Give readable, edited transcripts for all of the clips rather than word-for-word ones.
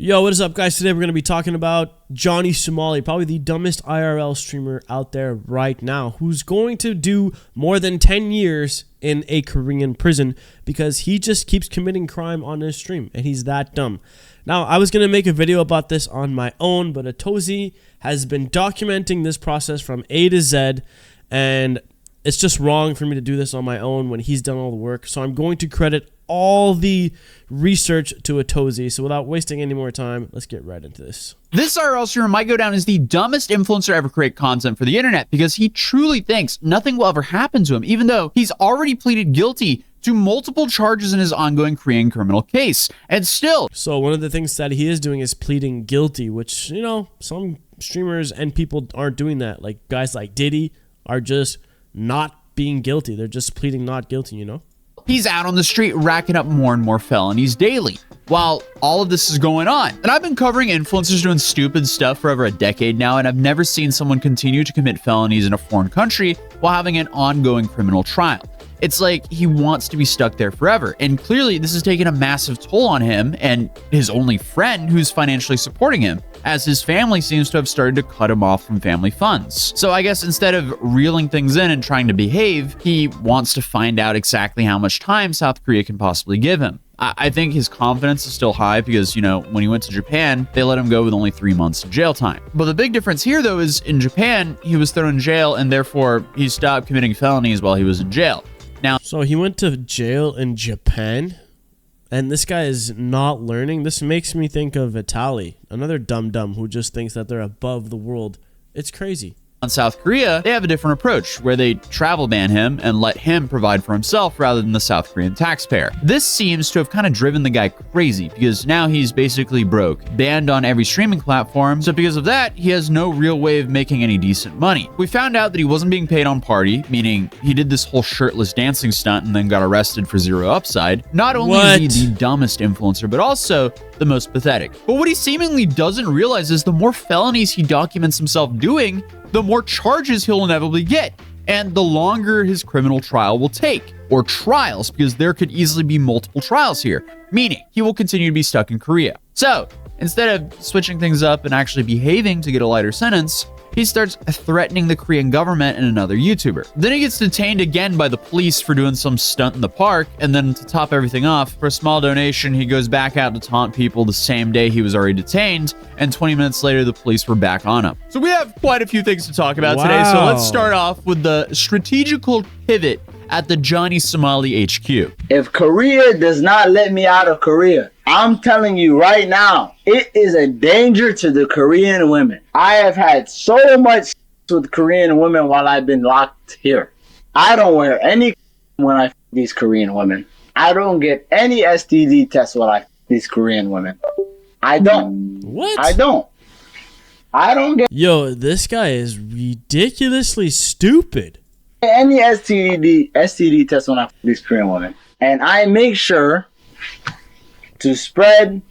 Yo, what is up, guys? Today we're going to be talking about Johnny Somali, probably the dumbest IRL streamer out there right now, who's going to do more than 10 years in a Korean prison because he just keeps committing crime on his stream, and he's that dumb. Now, I was going to make a video about this on my own, but Atozy has been documenting this process from A to Z, and it's just wrong for me to do this on my own when he's done all the work. So I'm going to credit all the research to Atozy. So without wasting any more time, let's get right into this. This IRL streamer might go down as the dumbest influencer to ever create content for the internet because he truly thinks nothing will ever happen to him, even though he's already pleaded guilty to multiple charges in his ongoing Korean criminal case. And still. So one of the things that he is doing is pleading guilty, which, you know, some streamers and people aren't doing that. Like guys like Diddy are just not being guilty. They're just pleading not guilty, you know? He's out on the street racking up more and more felonies daily while all of this is going on. And I've been covering influencers doing stupid stuff for over a decade now, and I've never seen someone continue to commit felonies in a foreign country while having an ongoing criminal trial. It's like he wants to be stuck there forever. And clearly this has taken a massive toll on him and his only friend who's financially supporting him, as his family seems to have started to cut him off from family funds. So I guess instead of reeling things in and trying to behave, he wants to find out exactly how much time South Korea can possibly give him. I think his confidence is still high because, you know, when he went to Japan, they let him go with only 3 months of jail time. But the big difference here, though, is in Japan, he was thrown in jail and therefore he stopped committing felonies while he was in jail. Now, so he went to jail in Japan, and this guy is not learning. This makes me think of Vitaly, another dumb who just thinks that they're above the world. It's crazy. in South Korea, they have a different approach where they travel ban him and let him provide for himself rather than the South Korean taxpayer. This seems to have kind of driven the guy crazy because now he's basically broke, banned on every streaming platform, so because of that, he has no real way of making any decent money. We found out that he wasn't being paid on Party, meaning he did this whole shirtless dancing stunt and then got arrested for zero upside. Not only is he the dumbest influencer, but also the most pathetic. But what he seemingly doesn't realize is the more felonies he documents himself doing, the more charges he'll inevitably get, and the longer his criminal trial will take, or trials, because there could easily be multiple trials here, meaning he will continue to be stuck in Korea. So, instead of switching things up and actually behaving to get a lighter sentence, he starts threatening the Korean government and another YouTuber. Then he gets detained again by the police for doing some stunt in the park, and then to top everything off, for a small donation, he goes back out to taunt people the same day he was already detained, and 20 minutes later, the police were back on him. So we have quite a few things to talk about today, so let's start off with the strategical pivot at the Johnny Somali HQ. If Korea does not let me out of Korea, I'm telling you right now, it is a danger to the Korean women. I have had so much with Korean women while I've been locked here. I don't wear any when I these Korean women. I don't get any STD tests when I these Korean women. I don't. What? I don't. I don't get Yo, this guy is ridiculously stupid. any STD test when I these Korean women. And I make sure to spread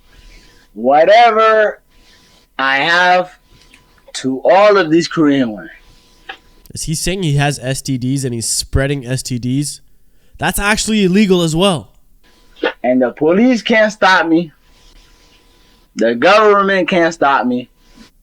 whatever I have to all of these Korean women. Is he saying he has STDs and he's spreading STDs? That's actually illegal as well. And the police can't stop me. The government can't stop me.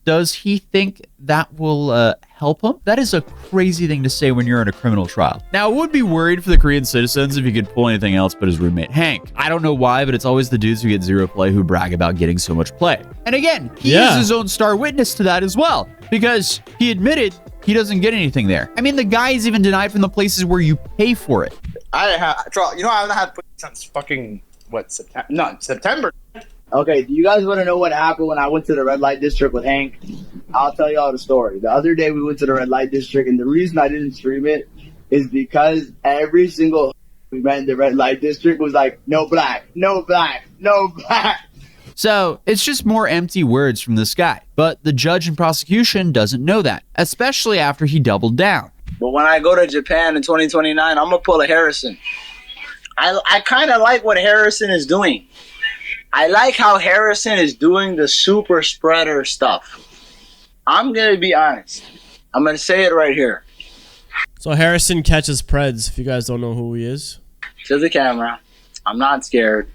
Does he think that will help him? That is a crazy thing to say when you're in a criminal trial. Now, I would be worried for the Korean citizens if he could pull anything else but his roommate Hank. I don't know why, but it's always the dudes who get zero play who brag about getting so much play. And again, he is his own star witness to that as well, because he admitted he doesn't get anything there. I mean, the guy is even denied from the places where you pay for it. I haven't had put since fucking September. No, September. Okay, do you guys want to know what happened when I went to the red light district with Hank? I'll tell y'all the story. The other day we went to the red light district, and the reason I didn't stream it is because every single we met in the red light district was like, no black, no black, no black. So it's just more empty words from this guy. But the judge and prosecution doesn't know that, especially after he doubled down. But when I go to Japan in 2029, I'm going to pull a Harrison. I kind of like what Harrison is doing. I like how Harrison is doing the super spreader stuff. I'm going to be honest. I'm going to say it right here. So Harrison catches Preds, if you guys don't know who he is. To the camera. I'm not scared.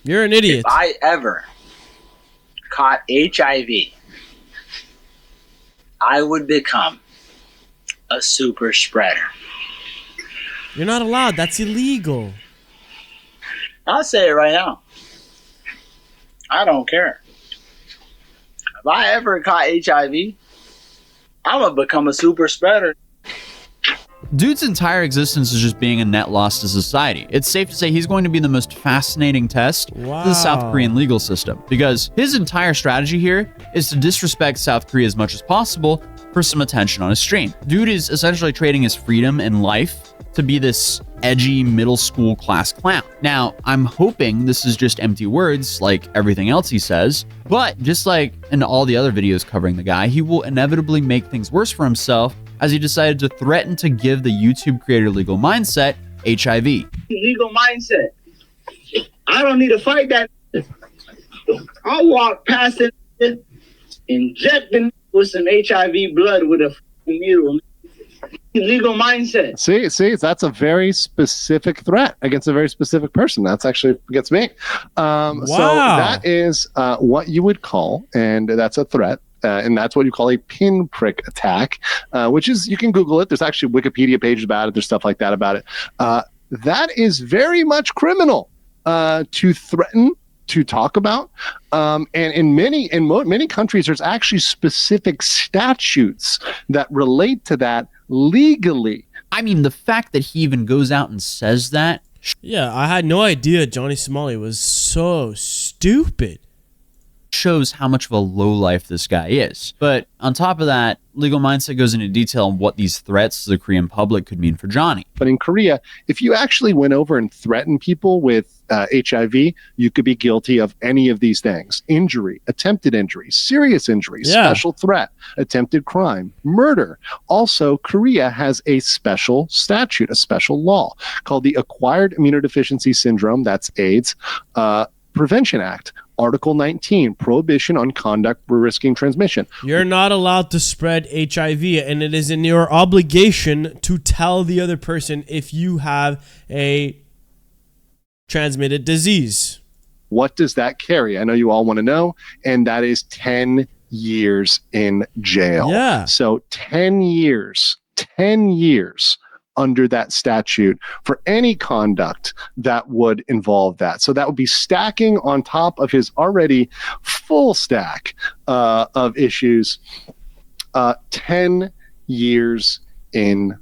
You're an idiot. If I ever caught HIV, I would become a super spreader. You're not allowed. That's illegal. I'll say it right now. I don't care. If I ever caught HIV, I'm going to become a super spreader. Dude's entire existence is just being a net loss to society. It's safe to say he's going to be the most fascinating test to the South Korean legal system, because his entire strategy here is to disrespect South Korea as much as possible for some attention on his stream. Dude is essentially trading his freedom and life to be this edgy middle school class clown. Now, I'm hoping this is just empty words like everything else he says, but just like in all the other videos covering the guy, he will inevitably make things worse for himself as he decided to threaten to give the YouTube creator Legal Mindset HIV. Legal Mindset. I don't need to fight that. I'll walk past it, inject them with some HIV blood with a needle. Legal Mindset. See, that's a very specific threat against a very specific person. That's actually gets me. So that is what you would call, and that's a threat. And that's what you call a pinprick attack, which is, you can Google it. There's actually Wikipedia pages about it. There's stuff like that about it. That is very much criminal to threaten, to talk about. And in many countries, there's actually specific statutes that relate to that legally. I mean, the fact that he even goes out and says that. Yeah, I had no idea Johnny Somali was so stupid. Shows how much of a lowlife this guy is. But on top of that, Legal Mindset goes into detail on what these threats to the Korean public could mean for Johnny. But in Korea, if you actually went over and threatened people with HIV, you could be guilty of any of these things: injury, attempted injury, serious injury, special threat, attempted crime, murder. Also, Korea has a special statute, a special law called the Acquired Immunodeficiency Syndrome, that's AIDS, Prevention Act, Article 19, Prohibition on Conduct risking transmission. You're not allowed to spread HIV, and it is in your obligation to tell the other person if you have a transmitted disease. What does that carry? I know you all want to know, and that is 10 years in jail. Yeah. So 10 years under that statute for any conduct that would involve that. So that would be stacking on top of his already full stack of issues, 10 years in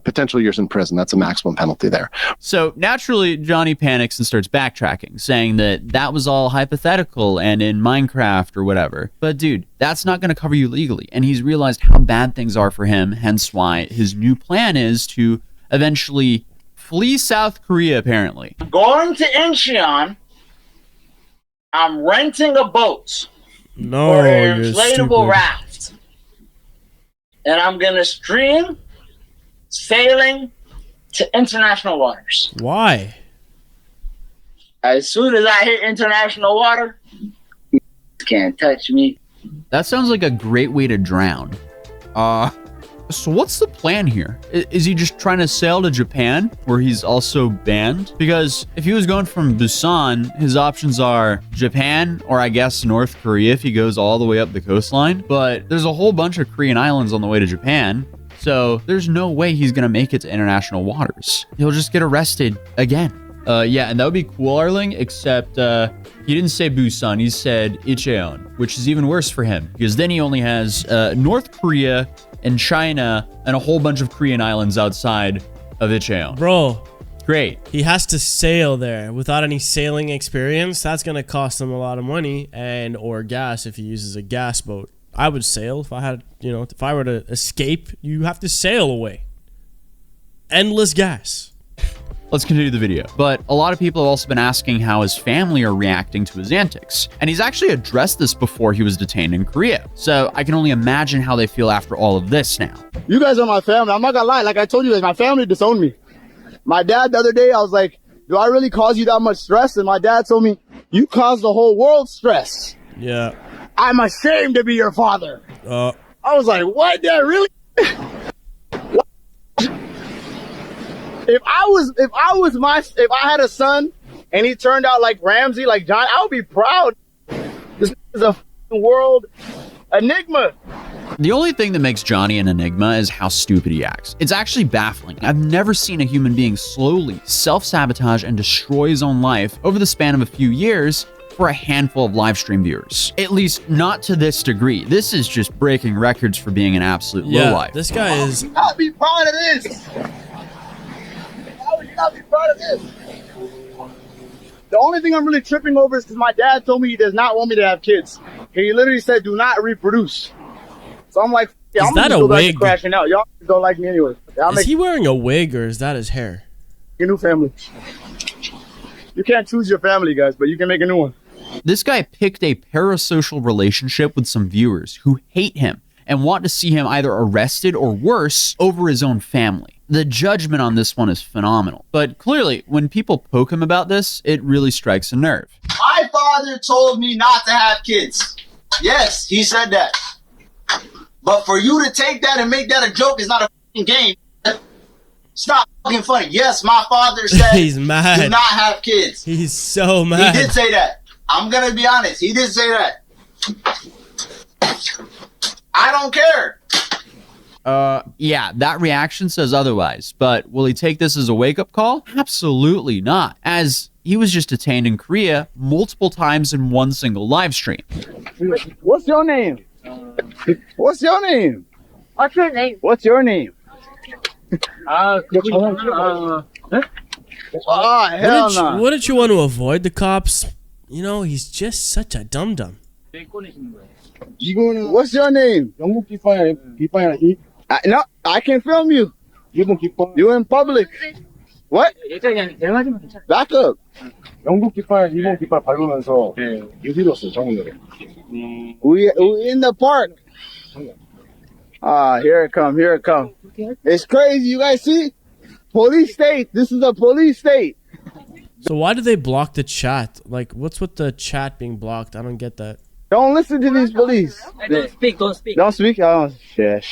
potential years in prison. That's a maximum penalty there. So naturally, Johnny panics and starts backtracking, saying that was all hypothetical and in Minecraft or whatever. But dude, that's not going to cover you legally. And he's realized how bad things are for him, hence why his new plan is to eventually flee South Korea, apparently. Going to Incheon, I'm renting a boat No, or an you're inflatable stupid. raft. And I'm going to stream sailing to international waters. Why? As soon as I hit international water, you can't touch me. That sounds like a great way to drown. So what's the plan here? Is he just trying to sail to Japan, where he's also banned? Because if he was going from Busan, his options are Japan, or I guess North Korea if he goes all the way up the coastline. But there's a whole bunch of Korean islands on the way to Japan, so there's no way he's gonna make it to international waters. He'll just get arrested again. Yeah, and that would be cool, Arling, except he didn't say Busan, he said Incheon, which is even worse for him, because then he only has North Korea and China and a whole bunch of Korean islands outside of Incheon. Bro, Great. he has to sail there without any sailing experience. That's going to cost him a lot of money and or gas if he uses a gas boat. I would sail if I had, if I were to escape, you have to sail away. Endless gas. Let's continue the video. But a lot of people have also been asking how his family are reacting to his antics. And he's actually addressed this before he was detained in Korea. So I can only imagine how they feel after all of this now. You guys are my family. I'm not gonna lie. Like I told you guys, my family disowned me. My dad, the other day, I was like, do I really cause you that much stress? And my dad told me, you caused the whole world stress. Yeah. I'm ashamed to be your father. I was like, what? Dad, really? If I had a son and he turned out like Ramsey, like John, I would be proud. This is a world enigma. The only thing that makes Johnny an enigma is how stupid he acts. It's actually baffling. I've never seen a human being slowly self-sabotage and destroy his own life over the span of a few years for a handful of live stream viewers. At least not to this degree. This is just breaking records for being an absolute lowlife. This guy is... You gotta be proud of this. How would you not be proud of this? The only thing I'm really tripping over is because my dad told me he does not want me to have kids. He literally said, do not reproduce. So I'm like, yeah, I'm that gonna a go back to wig? crashing out. Y'all don't like me anyway. Is he wearing a wig or is that his hair? Your new family. You can't choose your family, guys, but you can make a new one. This guy picked a parasocial relationship with some viewers who hate him and want to see him either arrested or worse over his own family. The judgment on this one is phenomenal. But clearly, when people poke him about this, it really strikes a nerve. My father told me not to have kids. Yes, he said that. But for you to take that and make that a joke is not a fucking game. It's not fucking funny. Yes, my father said He's mad. do not have kids. He's so mad. He did say that. I'm gonna be honest. He did say that. I don't care. Yeah, that reaction says otherwise. But will he take this as a wake-up call? Absolutely not, as he was just detained in Korea multiple times in one single live stream. What's your name? What's your name? What's your name? What's your name? Hell no. Wouldn't you want to avoid the cops? You know, he's just such a dum-dum. What's your name? No, I can film you. You in public. What? Back up. We in the park. Here it come, here it come. It's crazy, you guys see? Police state. This is a police state. So why do they block the chat? Like, what's with the chat being blocked? I don't get that. Don't listen to these police. Don't speak, don't speak. Don't speak. Oh, shit.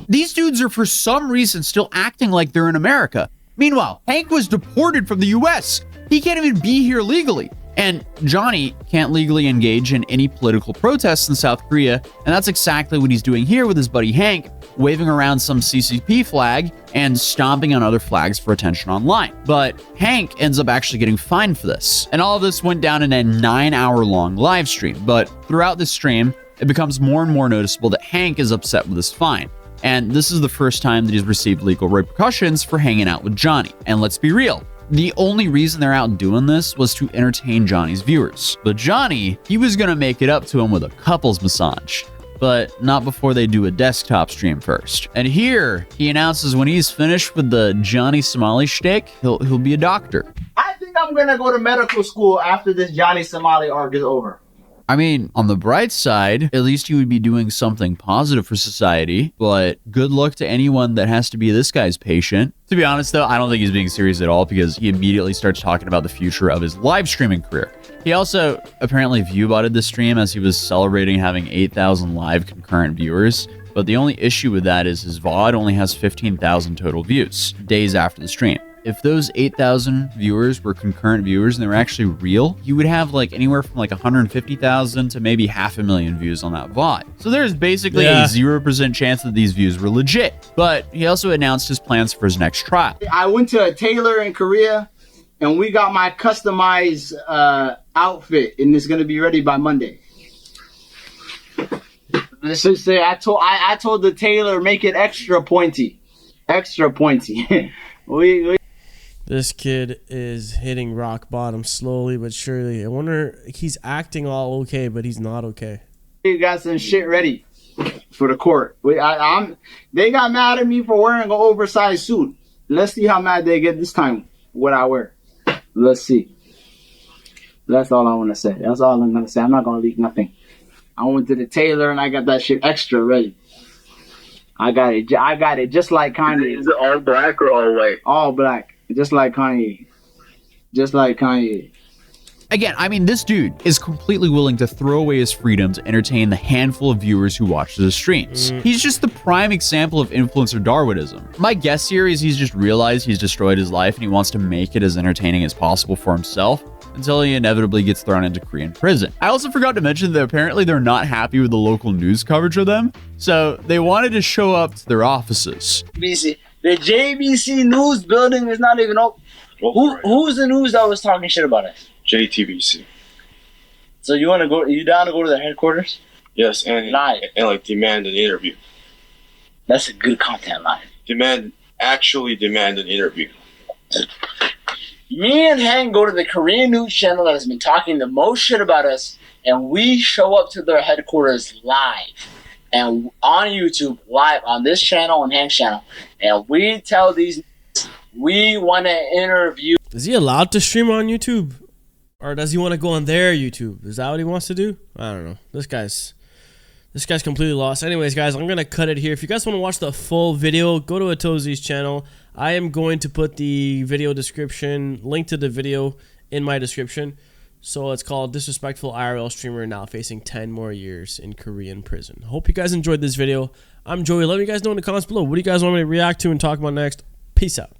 These dudes are for some reason still acting like they're in America. Meanwhile, Hank was deported from the US. He can't even be here legally. And Johnny can't legally engage in any political protests in South Korea, and that's exactly what he's doing here with his buddy Hank, waving around some CCP flag and stomping on other flags for attention online. But Hank ends up actually getting fined for this. And all of this went down in a 9-hour-long live stream. But throughout this stream, it becomes more and more noticeable that Hank is upset with this fine. And this is the first time that he's received legal repercussions for hanging out with Johnny. And let's be real, the only reason they're out doing this was to entertain Johnny's viewers. But Johnny, he was gonna make it up to him with a couples massage, but not before they do a desktop stream first. And here, he announces when he's finished with the Johnny Somali shtick, he'll be a doctor. I think I'm gonna go to medical school after this Johnny Somali arc is over. I mean, on the bright side, at least you would be doing something positive for society, but good luck to anyone that has to be this guy's patient. To be honest though, I don't think he's being serious at all because he immediately starts talking about the future of his live streaming career. He also apparently view-botted the stream as he was celebrating having 8,000 live concurrent viewers, but the only issue with that is his VOD only has 15,000 total views, days after the stream. If those 8,000 viewers were concurrent viewers and they were actually real, you would have like anywhere from like 150,000 to maybe 500,000 views on that VOD. So there's basically a 0% chance that these views were legit. But he also announced his plans for his next trial. I went to a tailor in Korea and we got my customized outfit and it's gonna be ready by Monday. Let's just say I told the tailor make it extra pointy. Extra pointy. This kid is hitting rock bottom slowly but surely. I wonder, he's acting all okay, but he's not okay. We got some shit ready for the court. They got mad at me for wearing an oversized suit. Let's see how mad they get this time. What I wear. Let's see. That's all I want to say. That's all I'm gonna say. I'm not gonna leak nothing. I went to the tailor and I got that shit extra ready. I got it just like Kanye. Is it all black or all white? All black. Just like Kanye. Just like Kanye. Again, I mean, this dude is completely willing to throw away his freedom to entertain the handful of viewers who watch his streams. He's just the prime example of influencer Darwinism. My guess here is he's just realized he's destroyed his life and he wants to make it as entertaining as possible for himself until he inevitably gets thrown into Korean prison. I also forgot to mention that apparently they're not happy with the local news coverage of them, so they wanted to show up to their offices. BC. The JBC News building is not even open. Who's the news that was talking shit about us? JTBC. So you want to go? You down to go to their headquarters? Yes, and Live. and like demand an interview. That's a good content line. Actually demand an interview. Me and Hank go to the Korean news channel that has been talking the most shit about us, and we show up to their headquarters live. And on YouTube, live on this channel and Hank's channel. And we tell these we want to interview. Is he allowed to stream on YouTube? Or does he want to go on their YouTube? Is that what he wants to do? I don't know. This guy's completely lost. Anyways, guys, I'm going to cut it here. If you guys want to watch the full video, go to Atozi's channel. I am going to put the video description, link to the video in my description. So it's called Disrespectful IRL Streamer Now Facing 10 More Years in Korean Prison. Hope you guys enjoyed this video. I'm Joey. Let me guys know in the comments below. What do you guys want me to react to and talk about next? Peace out.